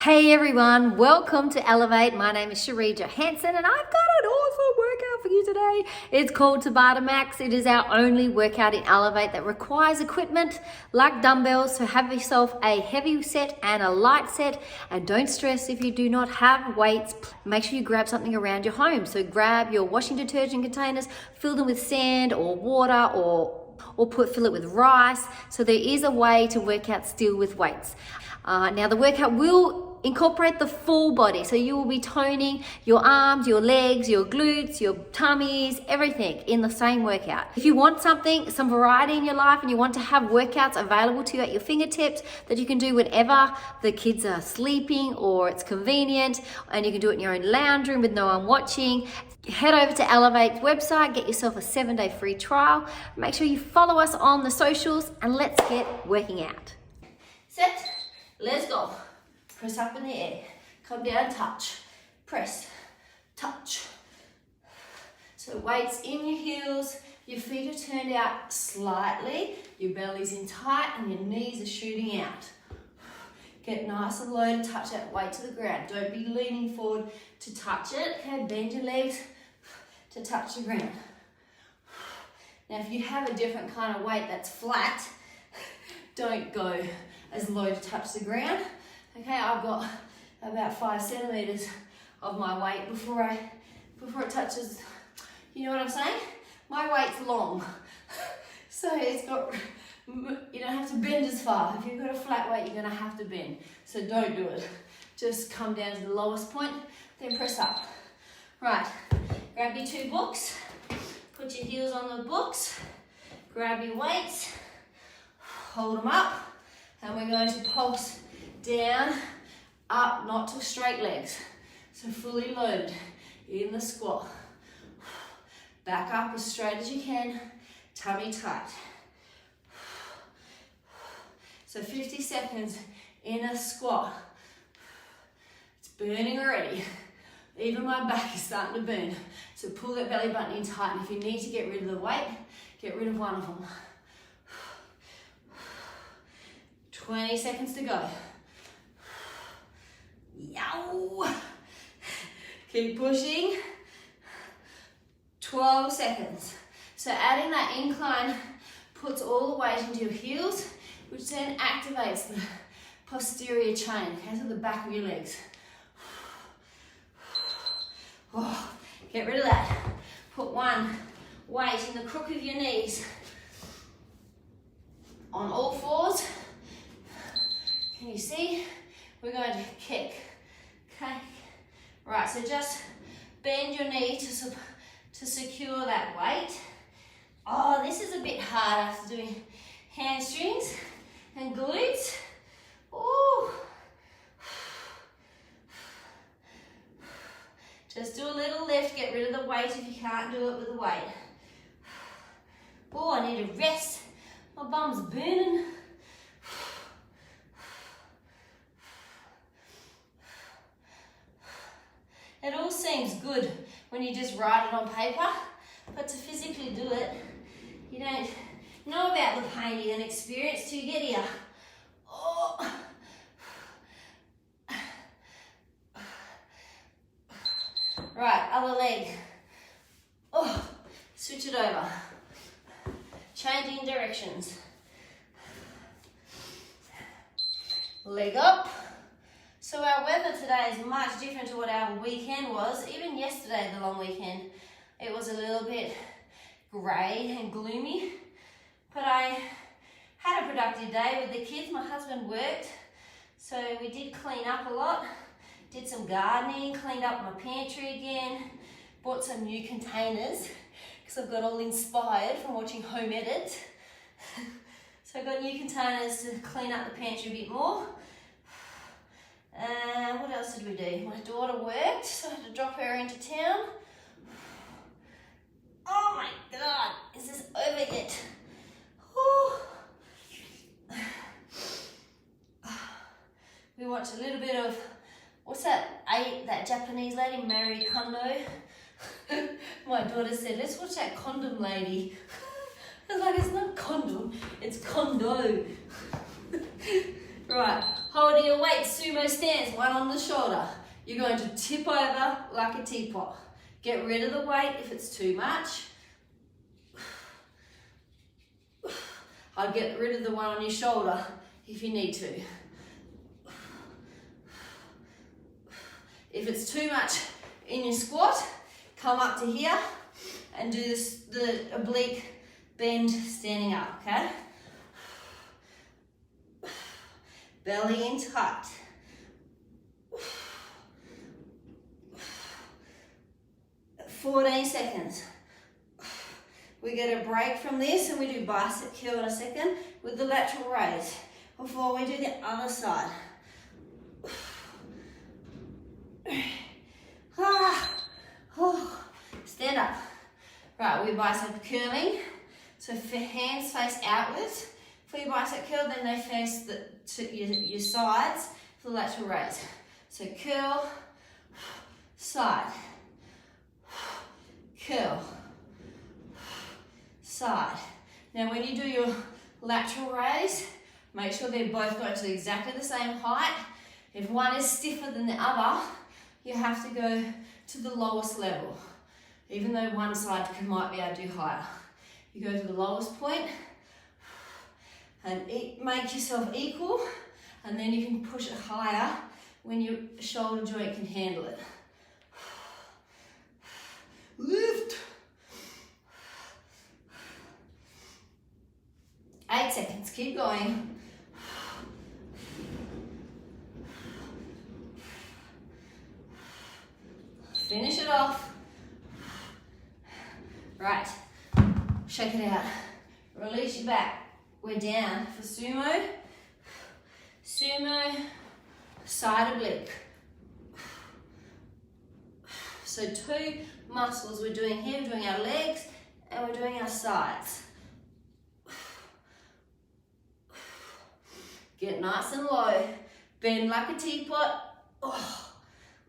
Hey everyone, welcome to Elevate. My name is Cherie Johansson and I've got an awesome workout for you today. It's called Tabata Max. It is our only workout in Elevate that requires equipment like dumbbells. So have yourself a heavy set and a light set, and don't stress if you do not have weights. Make sure you grab something around your home. So grab your washing detergent containers, fill them with sand or water or fill it with rice. So there is a way to work out still with weights. Now the workout will incorporate the full body. So you will be toning your arms, your legs, your glutes, your tummies, everything in the same workout. If you want some variety in your life and you want to have workouts available to you at your fingertips that you can do whenever the kids are sleeping or it's convenient, and you can do it in your own lounge room with no one watching, head over to Elevate's website, get yourself a 7-day free trial. Make sure you follow us on the socials and let's get working out. Set, let's go. Press up in the air, come down, touch, press, touch. So weights in your heels, your feet are turned out slightly, your belly's in tight and your knees are shooting out. Get nice and low to touch that weight to the ground. Don't be leaning forward to touch it. Okay, bend your legs to touch the ground. Now if you have a different kind of weight that's flat, don't go as low to touch the ground. Okay, I've got about 5 centimeters of my weight before it touches, you know what I'm saying? My weight's long. So it's got, you don't have to bend as far. If you've got a flat weight, you're gonna have to bend. So don't do it. Just come down to the lowest point, then press up. Right, grab your 2 books, put your heels on the books, grab your weights, hold them up, and we're going to pulse down, up, not to straight legs. So fully loaded in the squat. Back up as straight as you can, tummy tight. So 50 seconds in a squat. It's burning already. Even my back is starting to burn. So pull that belly button in tight, and if you need to get rid of the weight, get rid of one of them. 20 seconds to go. Yow! Keep pushing. 12 seconds. So adding that incline puts all the weight into your heels, which then activates the posterior chain, okay, so the back of your legs. Oh, get rid of that. Put one weight in the crook of your knees. On all fours. Can you see? We're going to kick. Okay. Right, so just bend your knee to secure that weight. Oh, this is a bit hard after doing hamstrings and glutes. Ooh. Just do a little lift, get rid of the weight if you can't do it with the weight. Oh, I need to rest. My bum's burning. It all seems good when you just write it on paper, but to physically do it, you don't know about the pain you then experience till you get here. Oh. Right, other leg. Oh, switch it over. Changing directions. Leg up. So our weather today is much different to what our weekend was. Even yesterday, the long weekend, it was a little bit grey and gloomy. But I had a productive day with the kids. My husband worked, so we did clean up a lot. Did some gardening, cleaned up my pantry again, bought some new containers because I've got all inspired from watching home edits. So I got new containers to clean up the pantry a bit more. What else did we do? My daughter worked, so I had to drop her into town. Oh my God, is this over yet? We watched a little bit of, what's that? That Japanese lady, Marie Kondo. My daughter said, let's watch that condom lady. I was like, it's not condom, it's condo. Right, Holding your weight, sumo stance, one on the shoulder. You're going to tip over like a teapot. Get rid of the weight if it's too much. I'll get rid of the one on your shoulder if you need to. If it's too much in your squat, come up to here and do this, the oblique bend standing up, okay? Belly in tight. At 14 seconds. We get a break from this and we do bicep curl in a second with the lateral raise before we do the other side. Stand up. Right, we're bicep curling. So for hands face outwards. For your bicep curl, then they face your sides for the lateral raise. So curl, side, curl, side. Now when you do your lateral raise, make sure they're both going to exactly the same height. If one is stiffer than the other, you have to go to the lowest level. Even though one side might be able to do higher. You go to the lowest point and make yourself equal, and then you can push it higher when your shoulder joint can handle it. Lift. 8 seconds, keep going. Finish it off. Right, shake it out. Release your back. We're down for sumo. Sumo, side oblique. So 2 muscles we're doing here. We're doing our legs and we're doing our sides. Get nice and low. Bend like a teapot. Oh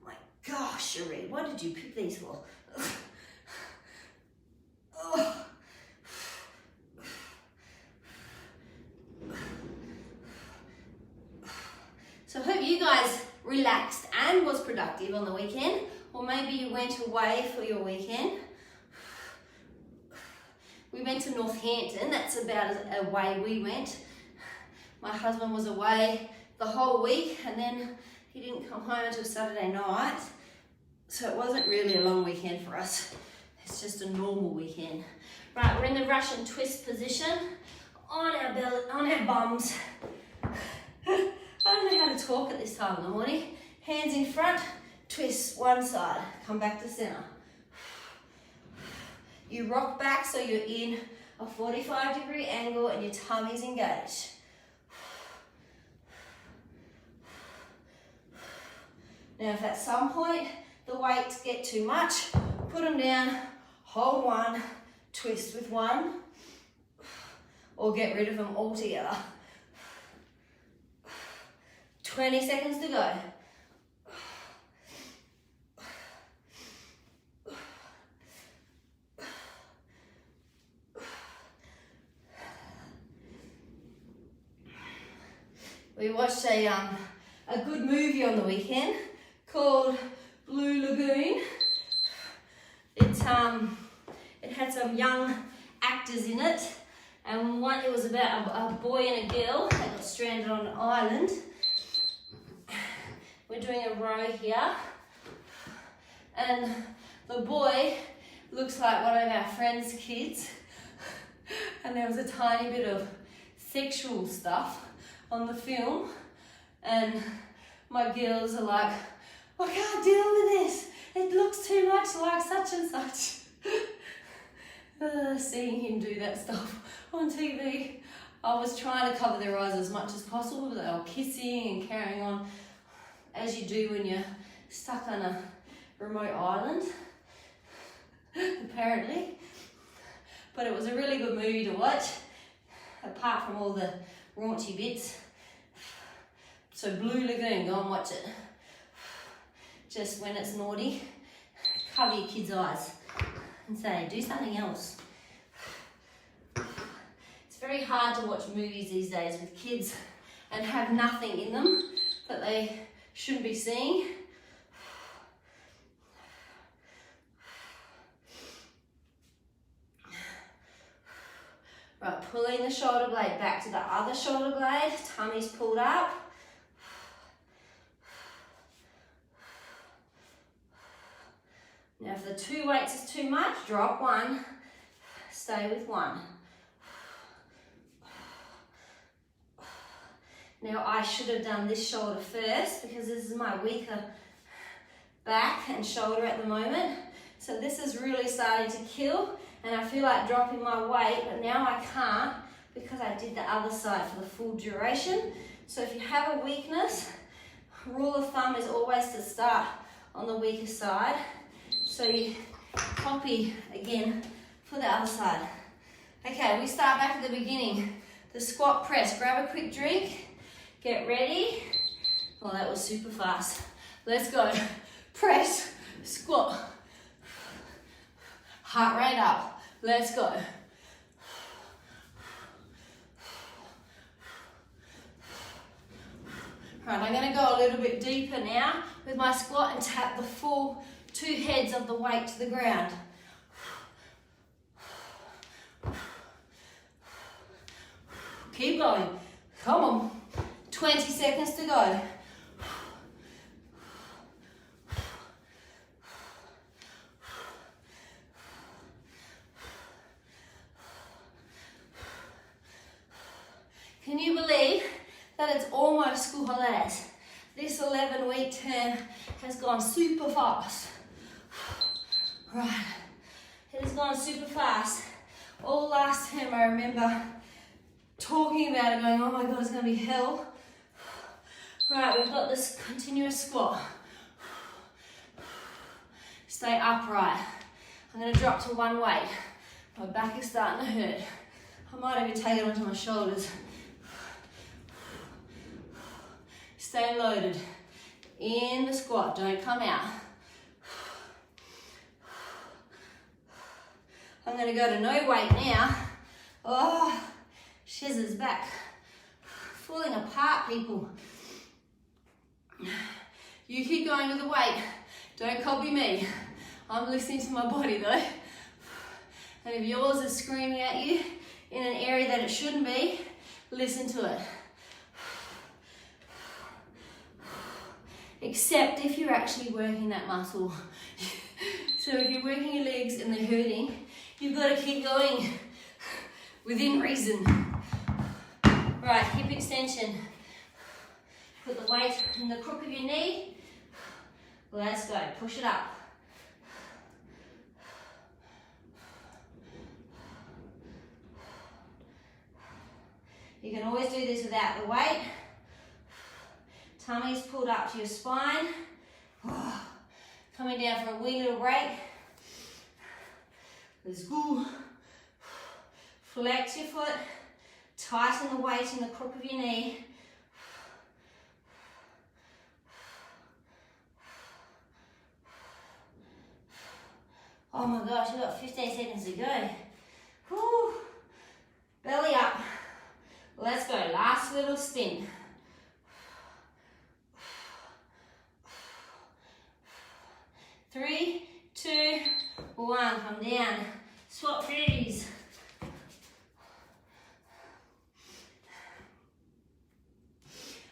my gosh, Cherie, what did you pick these for? Oh. So I hope you guys relaxed and was productive on the weekend, or maybe you went away for your weekend. We went to Northampton, that's about as away we went. My husband was away the whole week and then he didn't come home until Saturday night. So it wasn't really a long weekend for us. It's just a normal weekend. Right, we're in the Russian twist position on our belly, on our bums. I don't know how to talk at this time in the morning. Hands in front, twist one side, come back to center. You rock back so you're in a 45-degree angle and your tummy's engaged. Now if at some point the weights get too much, put them down, hold one, twist with one, or get rid of them altogether. 20 seconds to go. We watched a good movie on the weekend called Blue Lagoon. It had some young actors in it, and it was about a boy and a girl that got stranded on an island. We're doing a row here, and the boy looks like one of our friends' kids, and there was a tiny bit of sexual stuff on the film, and my girls are like, I can't deal with this, it looks too much like such and such. Seeing him do that stuff on TV, I was trying to cover their eyes as much as possible, but they were kissing and carrying on, as you do when you're stuck on a remote island, apparently. But it was a really good movie to watch, apart from all the raunchy bits. So Blue Lagoon, go and watch it. Just when it's naughty, cover your kids' eyes and say, do something else. It's very hard to watch movies these days with kids and have nothing in them that they shouldn't be seeing. Right, pulling the shoulder blade back to the other shoulder blade, tummy's pulled up. Now if the 2 weights is too much, drop one, stay with one. Now I should have done this shoulder first because this is my weaker back and shoulder at the moment. So this is really starting to kill and I feel like dropping my weight, but now I can't because I did the other side for the full duration. So if you have a weakness, rule of thumb is always to start on the weaker side. So you copy again for the other side. Okay, we start back at the beginning. The squat press, grab a quick drink, get ready. Oh, that was super fast. Let's go. Press, squat. Heart rate up. Let's go. Right, I'm gonna go a little bit deeper now with my squat and tap the full 2 heads of the weight to the ground. Keep going. Come on. 20 seconds to go. Can you believe that it's almost school holidays? This 11-week term has gone super fast. Right, it has gone super fast. All last term I remember talking about it, going, oh my God, it's going to be hell. Right, we've got this continuous squat. Stay upright. I'm going to drop to one weight. My back is starting to hurt. I might even take it onto my shoulders. Stay loaded. In the squat, don't come out. I'm going to go to no weight now. Oh, shizzer's back. Falling apart, people. You keep going with the weight. Don't copy me. I'm listening to my body though. And if yours is screaming at you in an area that it shouldn't be, listen to it. Except if you're actually working that muscle. So if you're working your legs and they're hurting, you've got to keep going within reason. Right, hip extension. Put the weight in the crook of your knee. Let's go, push it up. You can always do this without the weight. Tummy's pulled up to your spine. Coming down for a wee little break. Let's go. Flex your foot. Tighten the weight in the crook of your knee. Oh my gosh, you've got 15 seconds to go. Whew. Belly up. Let's go, last little spin. Three, two, one, come down. Swap freeze.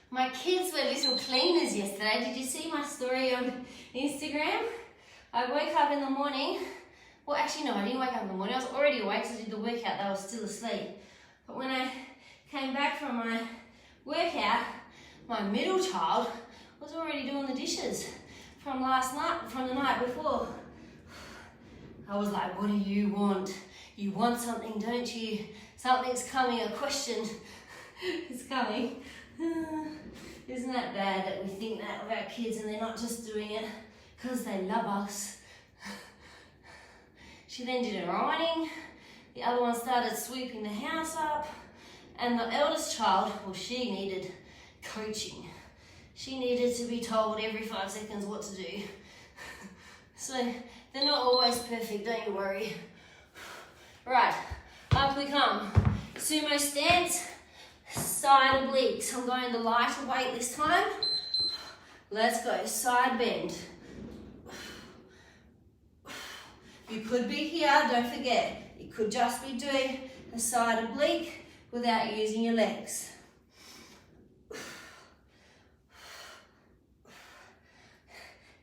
My kids were little cleaners yesterday. Did you see my story on Instagram? I woke up in the morning. Well, actually, no, I didn't wake up in the morning. I was already awake because I did the workout. They were still asleep. But when I came back from my workout, my middle child was already doing the dishes from last night, from the night before. I was like, what do you want? You want something, don't you? Something's coming, a question is coming. Isn't that bad that we think that of our kids and they're not just doing it because they love us? She then did her ironing. The other one started sweeping the house up. And the eldest child, well, she needed coaching. She needed to be told every 5 seconds what to do. So they're not always perfect, don't you worry. Right, up we come. Sumo stance, side obliques. I'm going the lighter weight this time. Let's go, side bend. You could be here, don't forget, you could just be doing a side oblique without using your legs.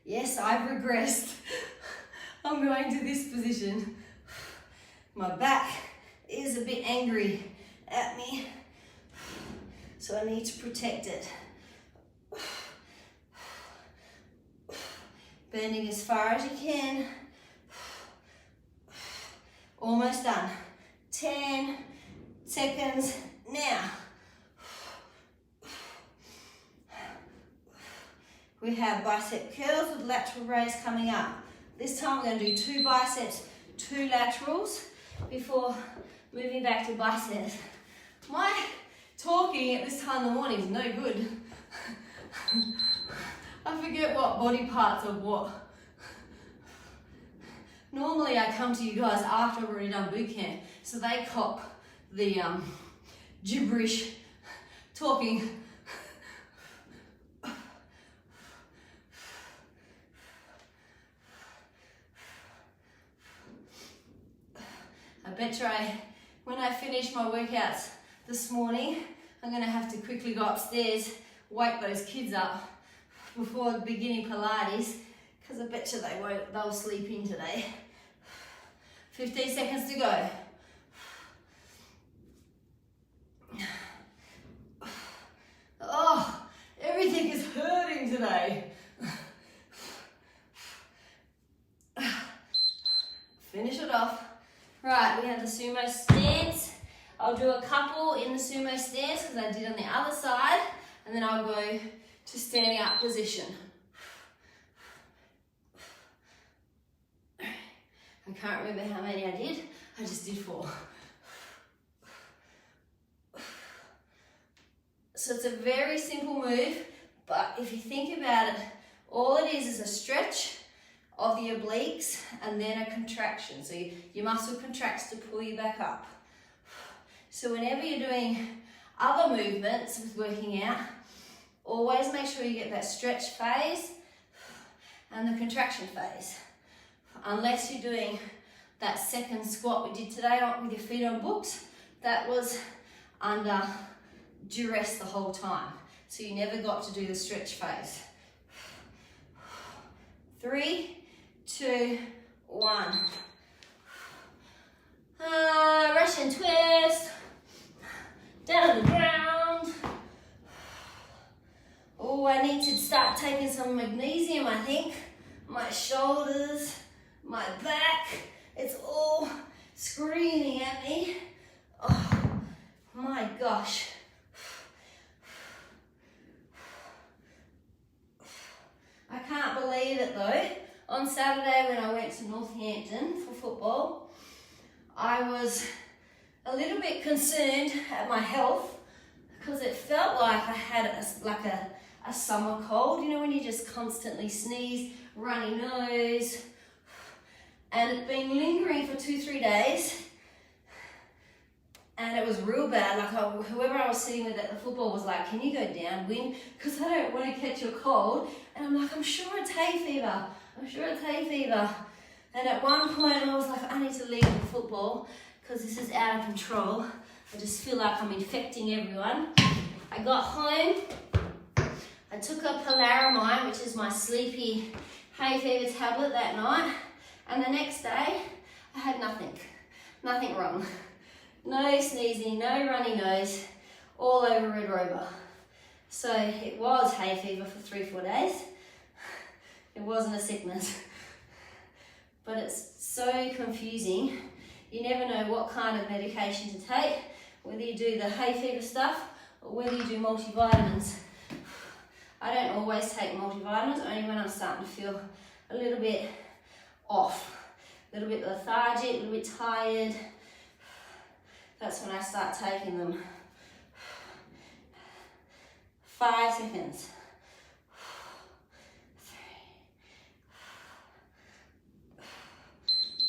Yes, I've regressed. I'm going to this position. My back is a bit angry at me, so I need to protect it. Bending as far as you can. Almost done. 10 seconds now. We have bicep curls with lateral raise coming up. This time we're going to do 2 biceps, 2 laterals before moving back to biceps. My talking at this time in the morning is no good. I forget what body parts are what. Normally I come to you guys after I've already done boot camp, so they cop the gibberish talking. I bet you when I finish my workouts this morning, I'm going to have to quickly go upstairs, wake those kids up before beginning Pilates, because I bet you they'll sleep in today. 15 seconds to go. Oh, everything is hurting today. Finish it off. Right, we have the sumo stance. I'll do a couple in the sumo stance because I did on the other side, and then I'll go to standing up position. I can't remember how many I did. I just did 4. So it's a very simple move, but if you think about it, all it is a stretch of the obliques and then a contraction. So your muscle contracts to pull you back up. So whenever you're doing other movements with working out, always make sure you get that stretch phase and the contraction phase. Unless you're doing that second squat we did today with your feet on books, that was under duress the whole time. So you never got to do the stretch phase. 3, 2, 1. Russian twist. Down to the ground. Oh, I need to start taking some magnesium, I think. My shoulders, my back, it's all screaming at me. Oh, my gosh. I can't believe it though. On Saturday when I went to Northampton for football, I was a little bit concerned at my health because it felt like I had a summer cold, you know, when you just constantly sneeze, runny nose, and it'd been lingering for 2-3 days, and it was real bad. Like whoever I was sitting with at the football was like, can you go downwind? Because I don't want to catch a cold. And I'm like, I'm sure it's hay fever. I'm sure it's hay fever. And at one point I was like, I need to leave the football because this is out of control. I just feel like I'm infecting everyone. I got home. I took a Polaramine, which is my sleepy hay fever tablet that night. And the next day, I had nothing wrong. No sneezing, no runny nose, all over Red Rover. So it was hay fever for 3-4 days. It wasn't a sickness. But it's so confusing. You never know what kind of medication to take, whether you do the hay fever stuff or whether you do multivitamins. I don't always take multivitamins, only when I'm starting to feel a little bit off, a little bit lethargic, a little bit tired. That's when I start taking them. 5 seconds.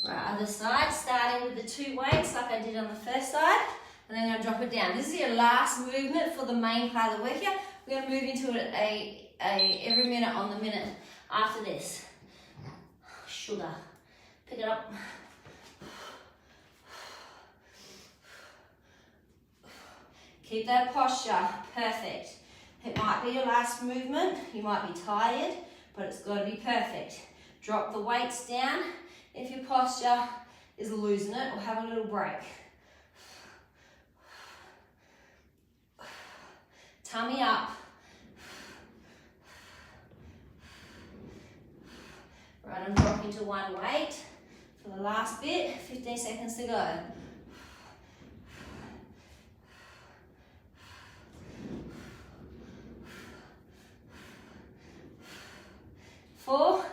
3. Right, other side, starting with the 2 weights like I did on the first side, and then I'm going to drop it down. This is your last movement for the main part of the workout. We're going to move into a every minute on the minute after this. Sugar. Pick it up. Keep that posture. Perfect. It might be your last movement. You might be tired, but it's got to be perfect. Drop the weights down if your posture is losing it, or have a little break. Tummy up. Right, I'm dropping to one weight for the last bit. 15 seconds to go. 4,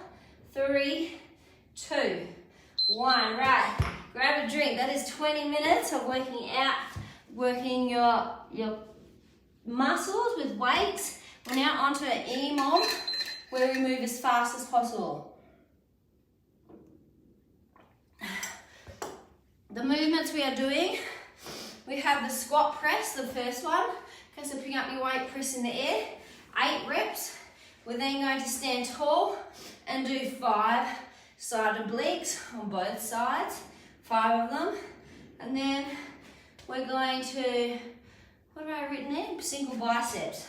3, 2, 1. Right, grab a drink. That is 20 minutes of working your muscles with weights. We're now onto an EMOM where we move as fast as possible. The movements we are doing, we have the squat press, the first one. Okay, so pick up your weight, press in the air, 8 reps. We're then going to stand tall and do 5 side obliques on both sides, 5 of them. And then we're going to, what have I written there? Single biceps.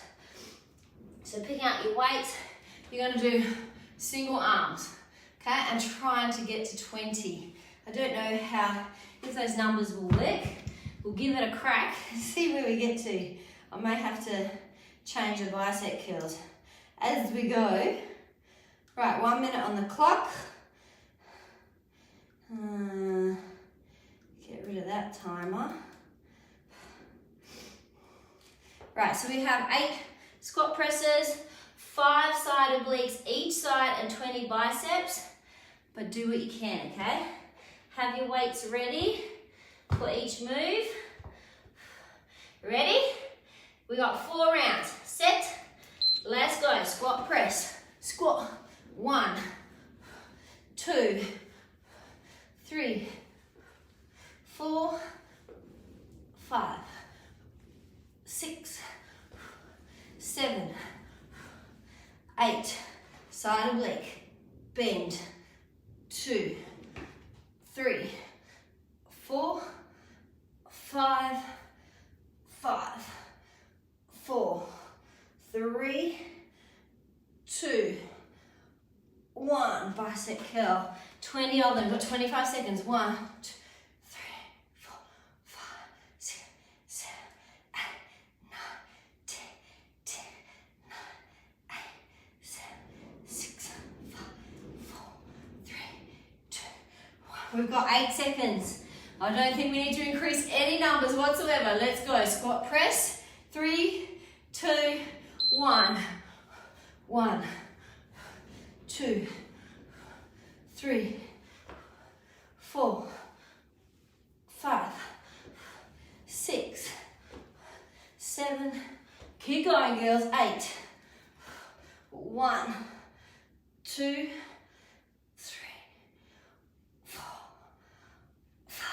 So picking up your weights, you're going to do single arms, okay? And trying to get to 20. I don't know if those numbers will work. We'll give it a crack and see where we get to. I may have to change the bicep curls as we go. Right, 1 minute on the clock. Get rid of that timer. Right, so we have 8 squat presses, 5 side obliques each side, and 20 biceps. But do what you can, okay? Have your weights ready for each move. Ready? We got 4 rounds. Set. Let's go. Squat press. Squat. 1, 2, 3, 4, 5, 6, 7, 8. Side oblique. Bend. 2, 3, 4, 5, 4, 3, 2, 1. Bicep curl. 20 of them. Got 25 seconds. 1, 2, 3, 4, 5, 6, 7, 8, 9, 10, 10, 9, 8, 7, 6, 5, 4, 3, 2, 1. We've got 8 seconds. I don't think we need to increase any numbers whatsoever. Let's go. Squat press. 3, 2, 1. 1, 2, 3, 4, 5, 6, 7. Keep going, girls. 8. 1, 2, 3, 4, 5.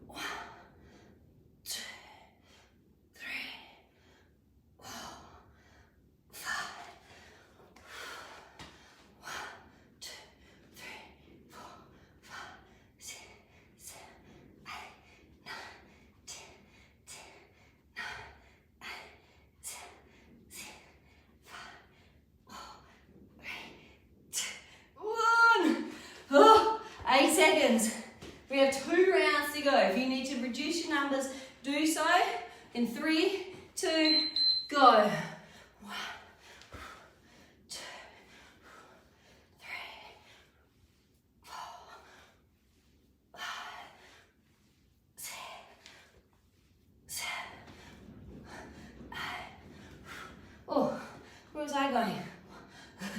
1, 2, 3, 4, 5. 1, 2, 3, 4, 5, 6, 7, 8, 9, 10, 10, 9, 8, 7, 6, 5, 4, 3, 2, 1. Oh, 8 seconds. We have 2 rounds to go. If you need to reduce your numbers, do so. In 3, 2, go. 1, 2, 3, 4, 5, 6, 7, 8. Oh, where was I going? 1,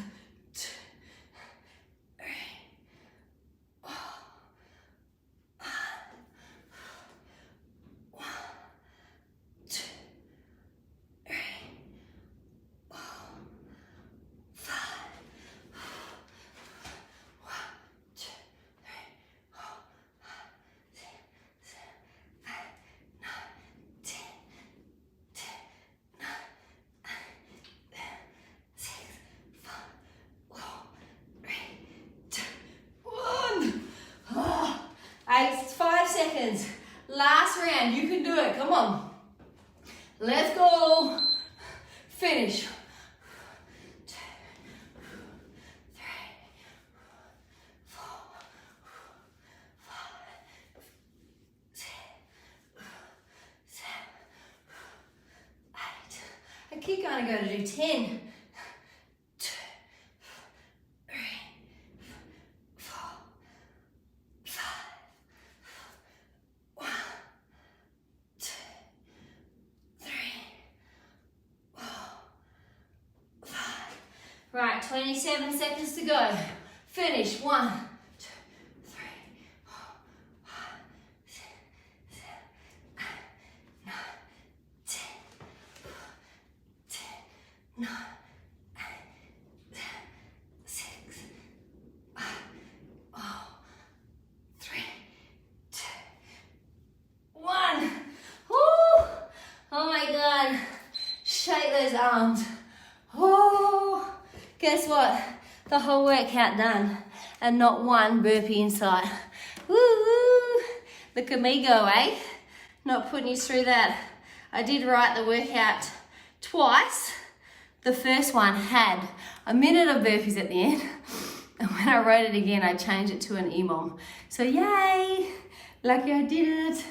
2, 3, 4, 5, 1, 2, 3, come on. Let's go. Finish. 2, 3, 4, 5, 6, 7, 8. I keep going to go to do 10. 2, 3, 4, 5. 1, 2, 3, 4, 5. Right, 27 seconds to go. Finish. 1, 2, 3, 4, 5, 6, 7, 8, 9, 10, 9, 8, 7, 6, 5, 4, 3, 2, 1. Woo! Oh my God. Shake those arms. Oh, guess what? The whole workout done and not one burpee in sight. Woo! Look at me go, eh? Not putting you through that. I did write the workout twice. The first one had a minute of burpees at the end. And when I wrote it again, I changed it to an EMOM. So yay! Lucky I did it.